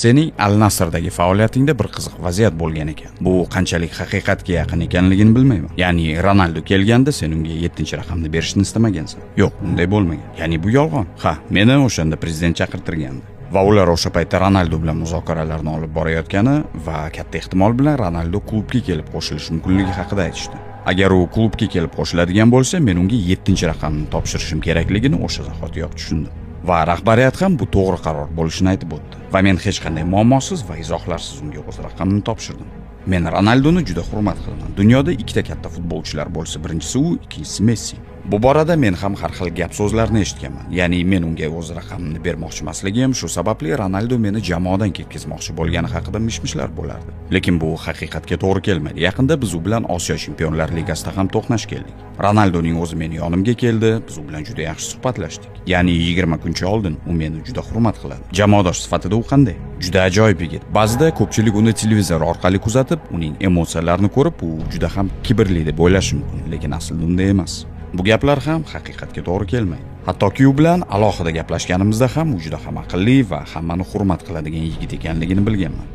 Sening Al Nasrdagi faoliyatingda bir qiziq vaziyat bo'lgan ekan. Bu qanchalik haqiqatga yaqin ekanligini bilmayman. Ya'ni Ronaldo kelganda sen unga 7-raqamni berishni istamagansan. Yo'q, unday bo'lmagan. Ya'ni bu yolg'on. Ha, meni o'shanda prezident chaqirtirgandi. Va ular o'sha paytda Ronaldo bilan muzokaralarni olib borayotgani va katta ehtimol bilan Ronaldo klubga kelib qo'shilishi mumkinligi haqida aytishdi. Agar u klubga kelib qo'shiladigan bo'lsa, men unga 7-raqamni topshirishim kerakligini o'sha zahotiyoq tushundim. Va rahbariyat ham bu to'g'ri qaror bo'lishini aytib o'tdi. Va men hech qanday muammosiz va izohlarsiz unga o'z raqamini topshirdim. Men Ronaldoni juda hurmat qilaman. Dunyoda ikkita katta futbolchilar bo'lsa, birinchisi u, ikkinchisi Messi. Bu borada men ham har xil gap so'zlarni eshitganman. Ya'ni men unga o'z raqamini bermoqchi emasligim, shu sababli Ronaldo meni jamoadan ketkazmoqchi bo'lgani haqida mishmishlar bo'lardi. Lekin bu haqiqatga to'g'ri kelmaydi. Yaqinda biz u bilan Osiyo Chempionlar Ligasida ham to'qnash keldik. Ronaldoning o'zi meni yonimga keldi, biz u bilan juda yaxshi suhbatlashdik. Ya'ni 20 kuncha oldin u meni juda hurmat qiladi. Jamoadosh sifatida u qanday? Juda ajoyib yigit. Ba'zida ko'pchilik uni televizor orqali kuzatib, uning emotsiyalarini ko'rib, u juda ham kibrli deb o'ylashi mumkin, lekin aslida unday emas. Bu gaplar ham haqiqatga to'g'ri kelmaydi. Hattoki u bilan alohida gaplashganimizda ham u juda ham aqlli va hammani hurmat qiladigan yigit ekanligini bilganman.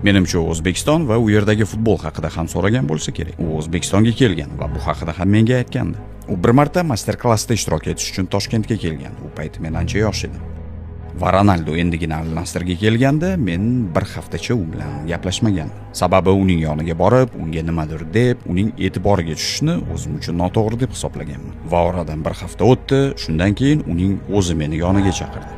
Menimcha O'zbekiston va u yerdagi futbol haqida ham so'ragan bo'lsa kerak. U O'zbekistonga kelgan va bu haqida ham menga aytgandi. U bir marta master-klassda ishtirok etish uchun Toshkentga kelgan. U payt men ancha yosh edim. Va Ronaldo endigina Al Nasrga kelganda men bir haftacha u bilan gaplashmagandim. Sababi uning yoniga borib, unga nimadir deb, uning e'tiboriga tushishni o'zim uchun noto'g'ri deb hisoblaganman. Va oradan bir hafta o'tdi, shundan keyin uning o'zi meni yoniga chaqirdi.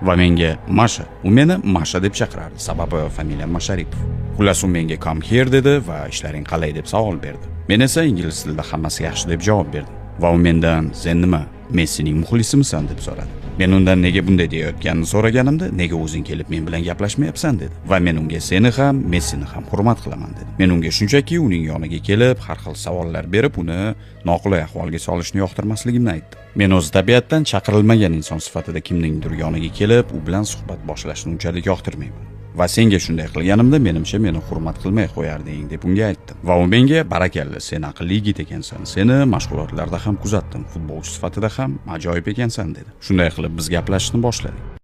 Va menga Masha, u meni Masha deb chaqirardi, sababi familiyam Masharipov. Xullas u menga "Come here" dedi va "Ishlaring qalay?" deb savol berdi. Men esa ingliz tilida "Hammasi yaxshi" deb javob berdim. Va u mendan "Sen nima, Messining muxlisimisan?" deb so'radi. Men undan nega bunday deyotganini so'raganimda, "Nega o'zing kelib men bilan gaplashmayapsan?" dedi. Va men unga "Seni ham, Messini ham hurmat qilaman" dedim. Men unga shunchaki uning yoniga kelib, har xil savollar berib, uni noqulay ahvolga solishni yoqtirmasligimni aytdim. Men o'z tabiatdan chaqirilmagan inson sifatida kimningdir yoniga kelib, u bilan suhbat boshlashni unchalik yoqtirmayman. Va senga shunday qilganimda menimcha meni hurmat qilmay qo'yarding deb unga aytdim. Va u menga "Barakalla, sen aqlli yigit ekansan. Seni mashg'ulotlarda ham kuzatdim. Futbolchi sifatida ham ajoyib ekansan" dedi. Shunday qilib biz gaplashishni boshladik.